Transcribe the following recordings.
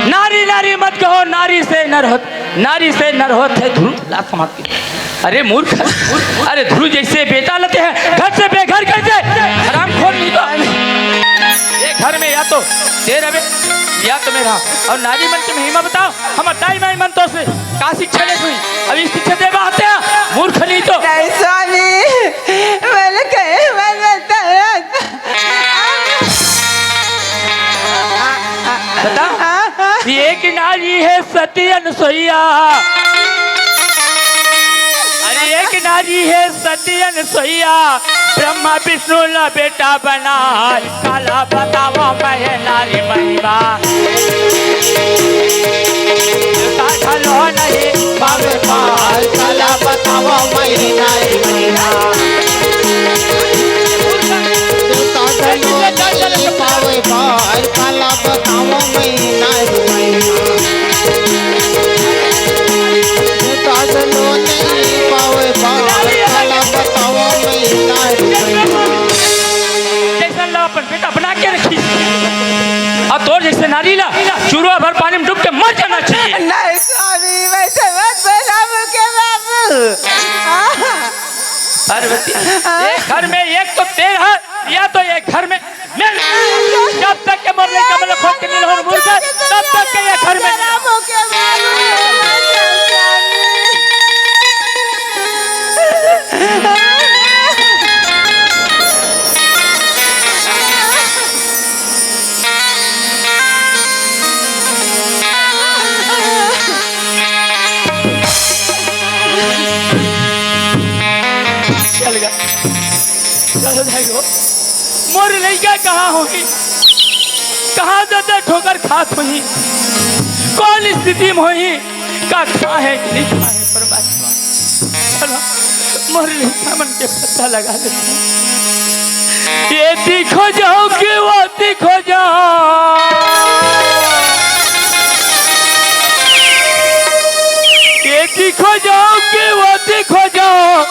नारी नारी मत कहो, नारी से नर होते ध्रुव ला समाप्त की। अरे मूर्ख, अरे ध्रुव जैसे बेटा लेते हैं घर से बेघर कैसे? हराम खोर नहीं तो ये घर में या तो तेरा या तो मेरा। और नारी मन की महिमा बताओ, हम अटाई माई मन तो से का शिक्षा ले हुई अभी शिक्षा दे बाते हैं मूर्ख नहीं तो। नहीं स्वामी मैंने कहे बता ये कि नारी है सती अनुसुईया। अरे एक नारी है सती अनुसुईया, ब्रह्मा विष्णु ला बेटा बना, काला बतावा मैं नारी महिमा कालो नहीं पावे पाल, काला बतावा मैं नारी महिमा पावे पाल, काला बतावा मैं नारी महिमा बेटा बना के रखी और तोड़ जैसे नारी ला चूरुआ भर पानी में डूब के मर जाना चाहिए। नहीं स्वामी वैसे मत बोला मुझे बाबू। पार्वती एक घर में एक तो तेरा या तो एक घर में मैं जब तक के मरने का मतलब खोज के नहीं हो मूर्ख तब तक के ये घर में मोर लड़का कहाँ हुई, कहाँ ज्यादा ठोकर खात हुई, कौन स्थिति में हुई, का खा है कि नहीं खा है परमात्मा। चलो मोर लड़का मन के पता लगा लेते ये दिखो जाओ कि वो दिखो जाओ, ये दिखो जाओ कि वो दिखो जाओ,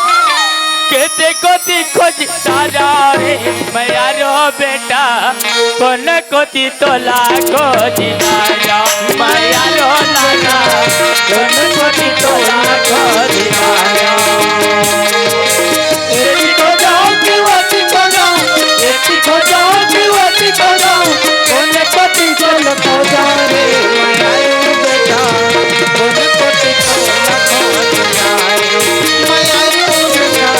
कहते को दिखो तारा रे मैयारो बेटा कौन कोती तो लाखो दिनारा मैयारो नाना कौन कोती तो लाखो दिनारा। देखो जाओ कि वो देखो जाओ, देखो जाओ कि वो देखो जाओ, कौन कोती तो लाखो जाओ रे मैयारो बेटा कौन कोती तो लाखो दिनारा मैयारो बेटा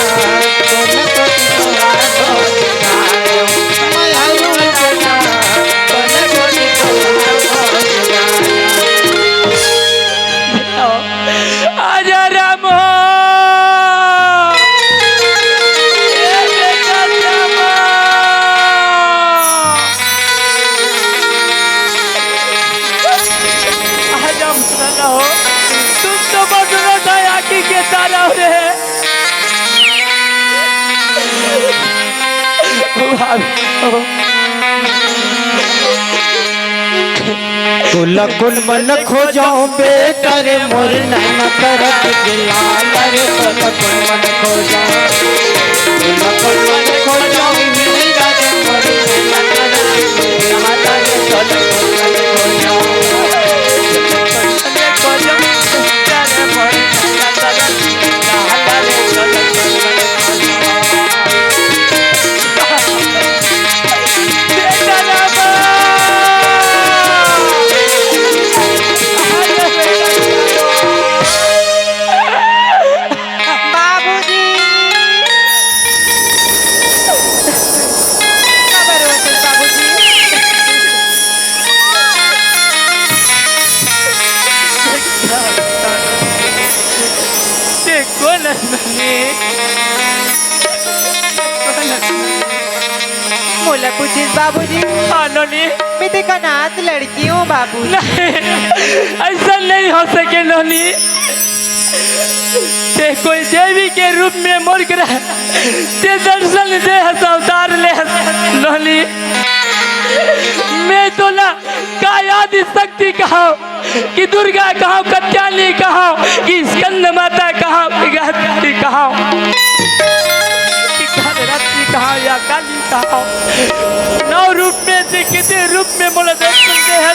कुल कुल मन खो जाओ बेटा रे मोर नैना तरफ लाल रे, कुल कुल मन खो जाओ, कुल कुल मन खो जाओ मेरा रे मोर नैना तरफ लाल रे, कुल कुल मन खो जाओ, खो जाओ बेटा रे मोर नैना तरफ लाल रे, कुल कुल मन खो मोला पूछिस बाबूजी नोनी मैं देखा नाथ लड़की हूँ बाबू। ऐसा नहीं हो सके नोनी, ते कोई देवी के रूप में मोर कर ते दर्शन दे अवतार ले नोनी। मैं तो ना का आदि शक्ति कहा कि दुर्गा कहा, कत्यानी कहा कि स्कंद माता कहा, गायत्री कहा कहा या काली कहा, नौ रूप में से कितने रूप में मोला दर्शन दे है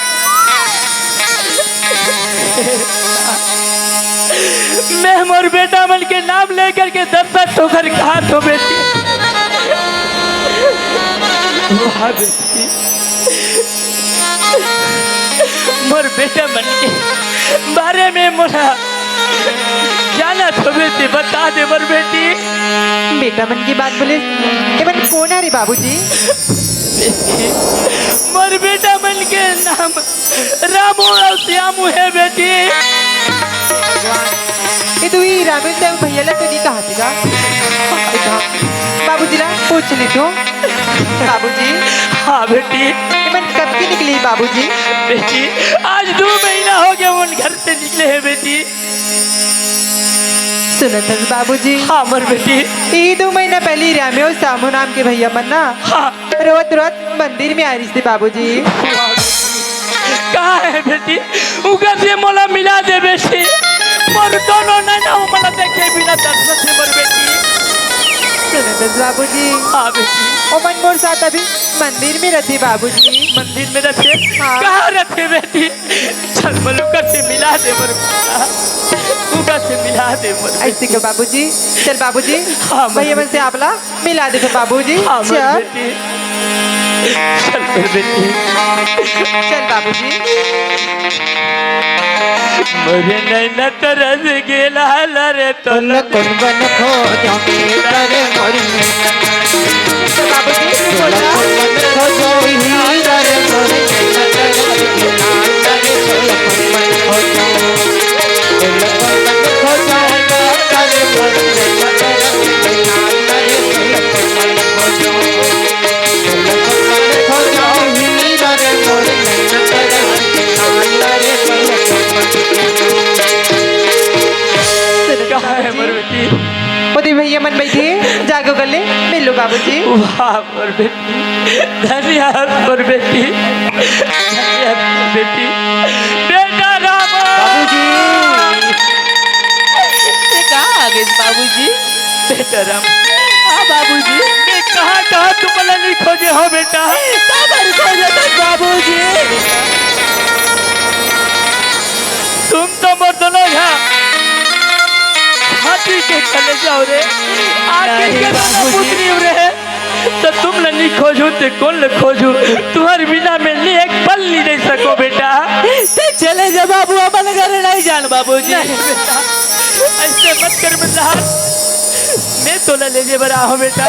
मैं मोर बेटा मन के नाम लेकर के 10 ठोकर कहा तो बेटी वाह बेटी मोर बेटा मन के बारे में मोरा जाना तो बेटी बता दे मोर बेटी। बेटा मन की बात बोले ये मन कौन है रे बाबूजी? बेटी मोर बेटा मन के नाम रामू और श्यामू है बेटी। ये तू ही रामेश देव भैया ला तो नहीं कहा थी बाबूजी ला पूछ ली तू बाबूजी। हाँ बेटी ये मन कब की निकली बाबूजी? बेटी आज 2 महीना हो गया उन घर से निकले हैं बेटी। सुनो तो बाबूजी। हाँ मर बेटी ये 2 महीना पहले ही रामे और सामू नाम के भैया मन ना हाँ रोज रोज मंदिर में आ रही थी बाबूजी। कहाँ है बेटी उगर से मोला मिला दे बेटी मोर दोनों नैना मला देखे बिना दर्शन से मर बेटी। सुनो तो बाबूजी। हाँ बेटी ओ मन मोर साथ अभी मंदिर में रहती बाबूजी। मंदिर में रखे हाँ। कहाँ रखे बेटी चल मलुकर से मिला दे मर उगर से मिला दे मर ऐसे क्यों बाबूजी? चल बाबूजी हाँ, भैया मन से आपला मिला दे फिर बाबूजी। हाँ मर चल बेटी चल फिर बेटी चल बाबूजी। मोरे नैना तरस गेला रे तो कौन बन खो जाऊंगी करे मोर चल बाबूजी तू बोल रहा। बन खो जाऊंगी रे मोर कहाँ है मर बेटी मोदी भैया मन बैठे जागो गले मिल लो बाबूजी। वाह मर बेटी धन्यवाद मर बेटी धन्यवाद मर बेटी बेटा राम बाबूजी कहाँ आ गए बाबूजी? बेटा राम हाँ बाबूजी मैं कहाँ तुम मला नहीं खोजे हो बेटा कहाँ खोजे तक बाबूजी? तुम तो मर दोनों यहाँ हाथी के चले जाओ रे आगे के पुत्री रे तो तुम नहीं खोजो तो कौन ल खोजू तुम्हारे बिना मैं नहीं एक पल नहीं रह सको बेटा। तो चले जा बाबू अपन घर नहीं जान बाबूजी। बेटा ऐसे मत कर बेटा मैं तो ले जे बड़ा हो बेटा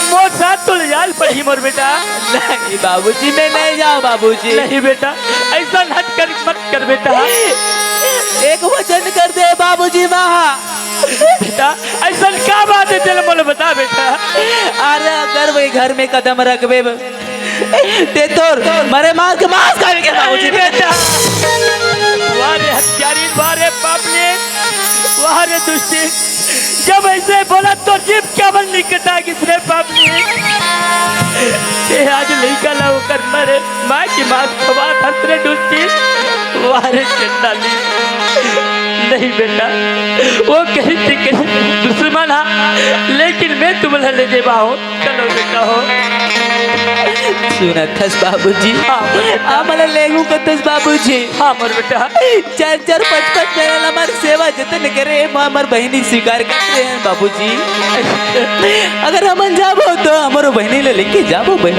मोर साथ तो ले जाल पड़ी मोर बेटा। नहीं बाबूजी मैं नहीं जाऊँ बाबूजी। नहीं बेटा ऐसा हट कर मत कर बेटा एक वचन कर दे बाबूजी माँ बेटा ऐसा क्या बात है चल मोले बता बेटा। अरे अगर वही घर में कदम रखबे ते तोर मरे मार के मांस खाने के बाबूजी बेटा। वारे हत्यारी वारे पापने वारे दुष्टी जब ऐसे बोला तो जीप क्या बन निकटा किसने पापने ये आज लड़का लाओ कर मरे माँ की मांस खवा हंसने दुष्टी वारे चंडाली। नहीं बेटा वो कहीं से कहीं दुश्मन है लेकिन मैं तुम्हें ले जेबा हो चलो बेटा हो सुना थस बाबूजी। हाँ मला लेगू को थस बाबूजी। हाँ मर बेटा 4-4-5-5 महीना हमारी सेवा जतन करे हमार बहनी स्वीकार करते हैं बाबूजी। अगर हम जाबो तो हमारे बहनी ले लेके जाबो बहन।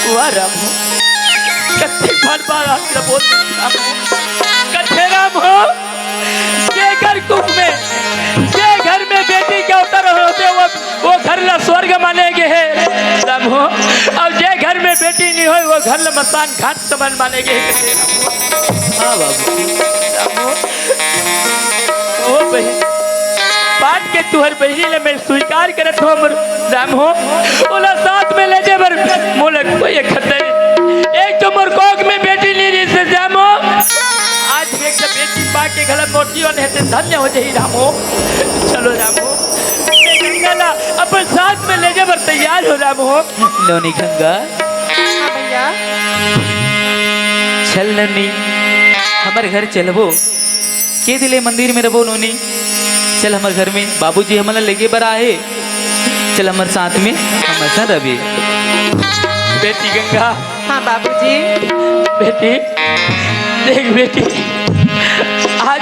वाह राम कत्ते बार आपने बोल कत्ते राम हो जे घर कुंभ में जे घर में बेटी के अवतार होते वो घर ला स्वर्ग मानेगे है राम हो और जे घर में बेटी नहीं हो वो घर ला मसान घाट समान मानेगे हाँ बाबू राम हो ओ बहन पाट के तुहर बहनी ले मैं स्वीकार करत हो राम हो ओला साथ में ले जे बर मोलक कोई खतरे एक तो मोर कोक में बेटी नहीं रही से राम हो आज एक जब बेटी पा के गला मोटी और है धन्य हो जाही राम हो। चलो राम हो गंगा अपन साथ में ले जा बर तैयार हो राम हो। नोनी गंगा हाँ भैया चल ननी हमारे घर चलबो के दिले मंदिर में रहो नोनी चल हमारे घर में बाबूजी हमारा लेके बर आए चल हमारे साथ में हम ऐसा रवि बेटी गंगा। हाँ बाबूजी। बेटी देख बेटी आज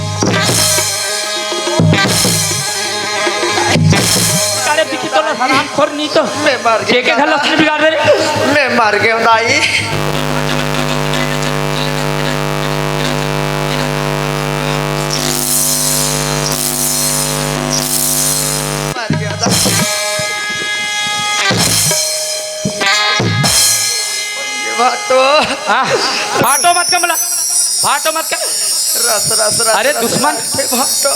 खोर नहीं तो मैं मर के गया घर लक्ष्मी बिगाड़ दे रे। मैं मर गया दाई मर गया दाई भाटो हाँ फाटो मत कमला फाटो मत कर। रस रस रस अरे रस दुश्मन। रस भाटो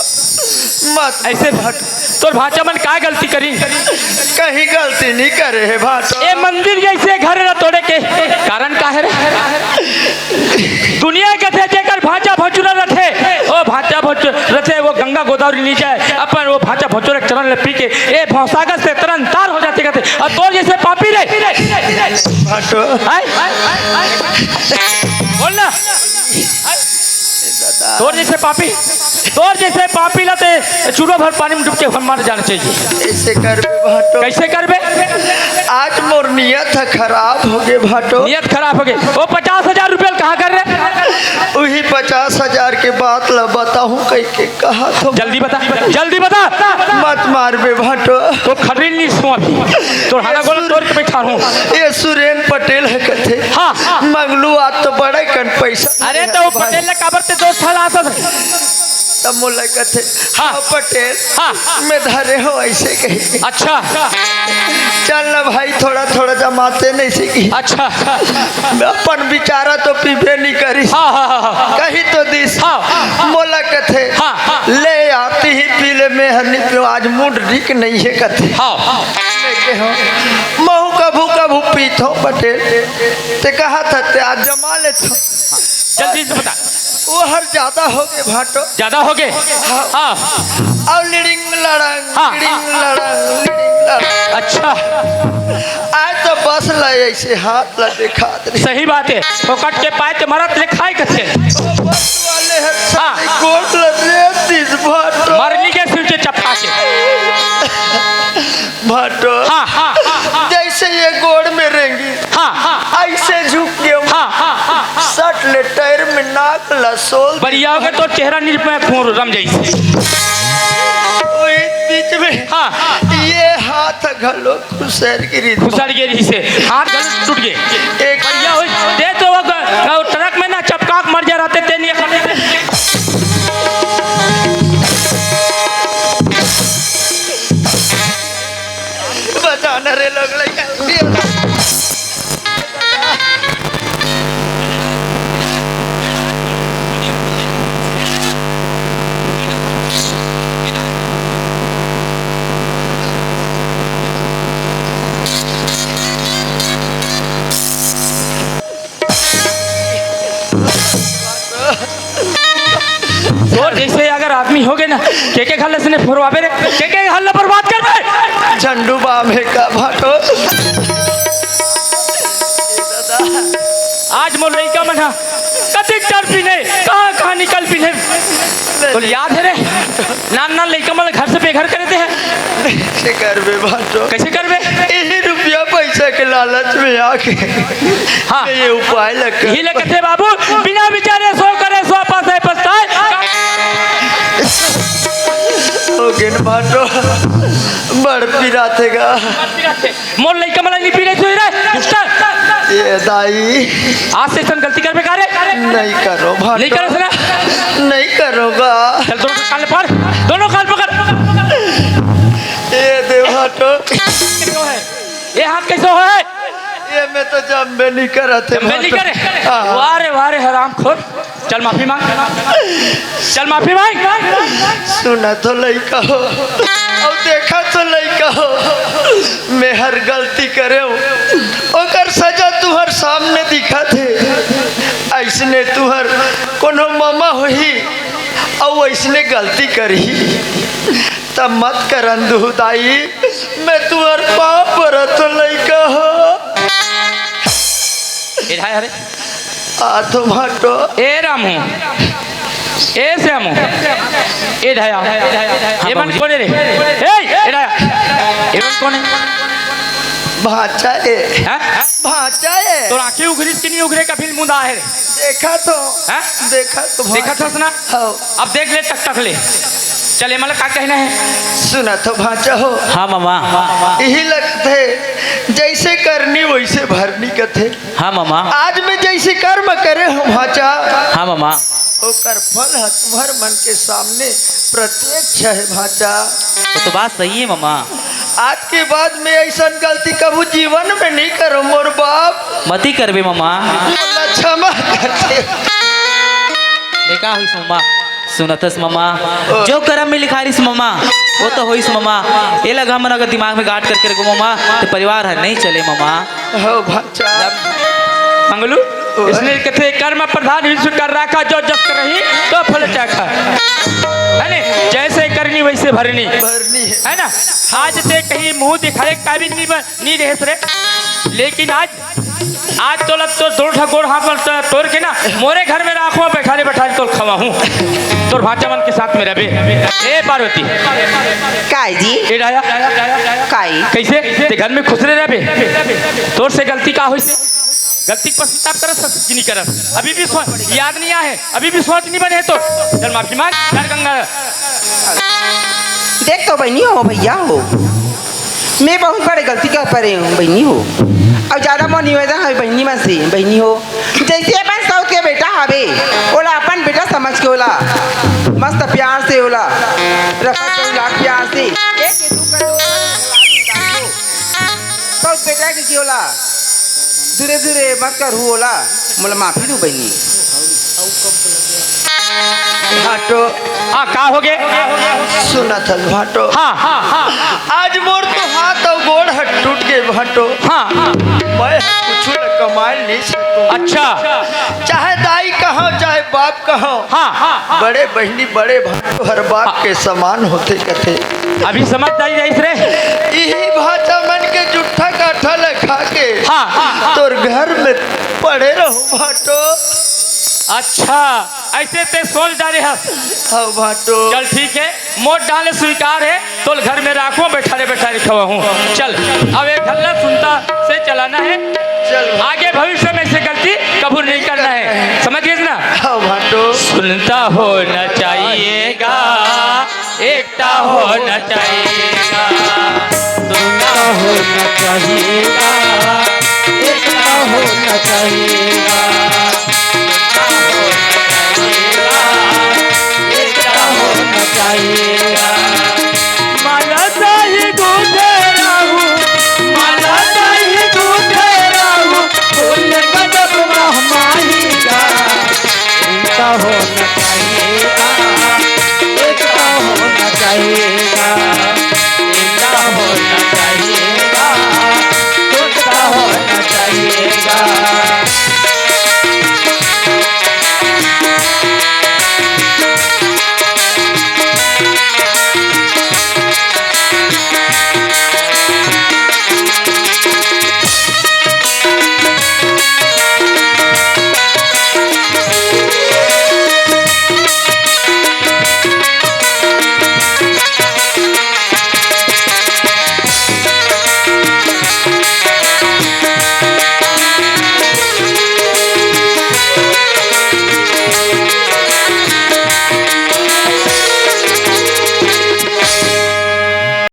मत ऐसे तोर भाचा मन का गलती करी कहीं गलती नहीं करे है भाटो ए मंदिर जैसे घर न तोड़े के कारण का है रे? दुनिया के थे जेकर भाचा भचुरा रथे ओ भाचा भचुर रथे वो गंगा गोदावरी नीचे अपन वो भाचा भचुरा के चरण ले पी के ए भौसागर से तरन तार हो जाते कहते और तोर जैसे पापी रे भाटो बोल ना तोर जैसे पापी लते चूड़ो भर पानी में डूब के मर जाना चाहिए। ऐसे कर बे भाटो कैसे करबे? आज मोर नियत है खराब हो गए भाटो नियत खराब हो गई वो 50,000 रुपये कहाँ कर रहे? वही 50,000 के बात ला बताऊं कहीं के कहा तो जल्दी बता मत मार बे भाटो तो खरीद नहीं सो अभी तो हाना गोल तोड़ के बैठा हूँ। ये सुरेन पटेल है कथे हाँ मंगलू आज तो बड़े कन पैसा अरे तो पटेल ने काबर ते दोस्त था लाता तब मोला कथे हाँ। हाँ पटेल हाँ। मैं धरे हो ऐसे कही अच्छा चल ना भाई थोड़ा थोड़ा जमाते नहीं सीखी अच्छा अपन बिचारा तो पीबे नहीं करी हाँ हाँ हाँ कही तो दिस हाँ। मोला कथे हाँ। ले आती ही पीले में हरनी पे आज मूड रिक नहीं है कथे हाँ महू कभू पीतो पटेल ते कहा था ते आज जमा ले तो जल्दी से बता वो हर ज्यादा हो गए भाटो ज्यादा हो गए हाँ और लिडिंग लड़ंग हाँ, लिडिंग लड़ंग अच्छा आज तो बस ला ऐसे हाथ ला दिखा दे सही बात है फोकट के पाए ते मरत ले खाए कथे बस वाले है हाँ। कोट ले दिस भाटो मरली के सिर से चपका के भाटो हाँ हाँ हाँ जैसे ये गोड़ में रहेंगी हाँ हाँ ऐसे झुक गए हाँ हाँ सट ले टायर में नाक लसोल बढ़िया हो गए तो चेहरा निरपे खून रम जैसे वही बीच में हाँ ये हाथ घलो खुसर गिरी घुसर गए रही से हाथ गलत टूट गए एक बढ़िया हो दे तो वो ट्रक में ना चपका के मर जा रहते ते नहीं बचाना रे लोग और जैसे अगर आदमी हो गए ना के घर से फरवावे रे के घर बर्बाद कर बे झंडू बाम है का भाटो आज मोर लड़का मना कति चढ़ पीने कहाँ निकल पीने तो याद है रे नान लड़का मन घर से बेघर कर देते हैं कैसे करबे भाटो कैसे करबे यही रुपया पैसा के लालच में आके हाँ ये उपाय लग ही लगे थे बाबू बिना विचारे सो करे सो पास पछताए हो गेन भाटो बड़ पिरातेगा मोर लड़का मन नहीं पीने सोई रे दुष्ट ये दाई आज से सन गलती करबे का रे नहीं करो भाटो नहीं करे सुना नहीं करोगा चल दोनों कान पकड़ दोनों कान पकड़ ये दे भाटो ये हाथ कैसे हो है ये मैं तो जम्बे नहीं करते मैं नहीं करे हाँ। वारे हराम खोर चल माफी मांग चल माफी मांग सुना तो लइका हो और देखा तो लइका हो मैं हर गलती करे ओकर सजा तुहर सामने दिखा थे ऐसने तुहर कोनो मामा होही और ऐसने गलती करी तब मत कर अंधुदाई मैं तुहर पाप बरत लइका हो अरे आ तो भाटो ए रामू ए श्यामू ए ढाया ये मन कौन है रे ए ढाया ये मन कौन है भाचा है हैं भाचा है तो आंखें उगरिस कि नहीं उगरे का फिल्म मुंदा है देखा तो हैं देखा तो देखा था सुना हाँ। अब देख ले टक ले चले मतलब क्या कहना है? सुना तो भाचा हो, हाँ मामा। यही लगते जैसे करनी वैसे भरनी कथे। हाँ मामा। आज में जैसे कर्म करे हो भाचा, हाँ मामा। ओकर फल हर मन के सामने प्रत्यक्ष है भाचा। वो तो बात सही है मामा। आज के बाद में ऐसा गलती कबू जीवन में नहीं करो मोर बाप। मत ही करबे मामा। मोला क्षमा करते। देखा हुई मामा, सुनतस मामा, जो करम में लिखा रही मामा वो तो हुई मामा। ये लगा मन अगर दिमाग में गांठ करके रखो मामा तो परिवार है नहीं चले मामा। हो भाचा मंगलू इसने कथे कर्म प्रधान विश्व कर रखा, जो जस कर रही तो फल चाखा, है ना? जैसे करनी वैसे भरनी भरनी है ना? आज ते कहीं मुंह दिखाए काबिज नहीं रहे रे, लेकिन आज तो लग तो दो ठगोर हाथ में तोड़ के ना मोरे घर में राखो, बैठा तो खवा हूँ तोर भाचा मन के साथ में रहे। ए पार्वती काय जी ए डाया काय कैसे ते घर में खुश रहे? तोर से गलती का हुई? गलती पर पश्चाताप करस कि नहीं करस? अभी भी याद नहीं आए, अभी भी सोच नहीं बने तो चल माफी मांग यार गंगा। देख तो बहनी हो भैया हो, मैं बहुत बड़े गलती कर पा रही हूँ बहनी हो। अब ज्यादा मोर निवेदन है बहनी में से, बहनी हो जैसे अपन सौ के बेटा हवे ओला अपन बेटा समझ के ओला मस्त प्यार से ओला रखा तो लाख प्यार से एक के दू कर दो सौ बेटा के ओला धीरे धीरे मत कर ओला मोला माफी दू बहनी। भाटो हाँ का हो गए? सुना था भाटो। हाँ आज मोर तो हाथ और गोड़ हट टूट गए भाटो। हाँ मैं कुछ न कमाई नहीं सकूं। अच्छा चाहे दाई कहो चाहे बाप कहो, हाँ बड़े बहनी बड़े भाटो हर बाप के समान होते कथे। अभी समझदारी रही रे। यही भाषा मन के जुट्ठा काठा लखा के हाँ तोर घर में पड़े रहो भाटो। अच्छा ऐसे ते सोच डाले है। हाँ भाटो चल ठीक है, मोट डाले स्वीकार है तो घर में राखो, बैठा खवा हूँ। चल अब एक हल्ला सुनता से चलाना है, चल आगे भविष्य में से गलती कबूल नहीं करना है, समझ गए ना? हाँ भाटो सुनता होना चाहिएगा, एकता होना चाहिएगा, सुनता होना चाहिएगा, एकता होना चाहिएगा।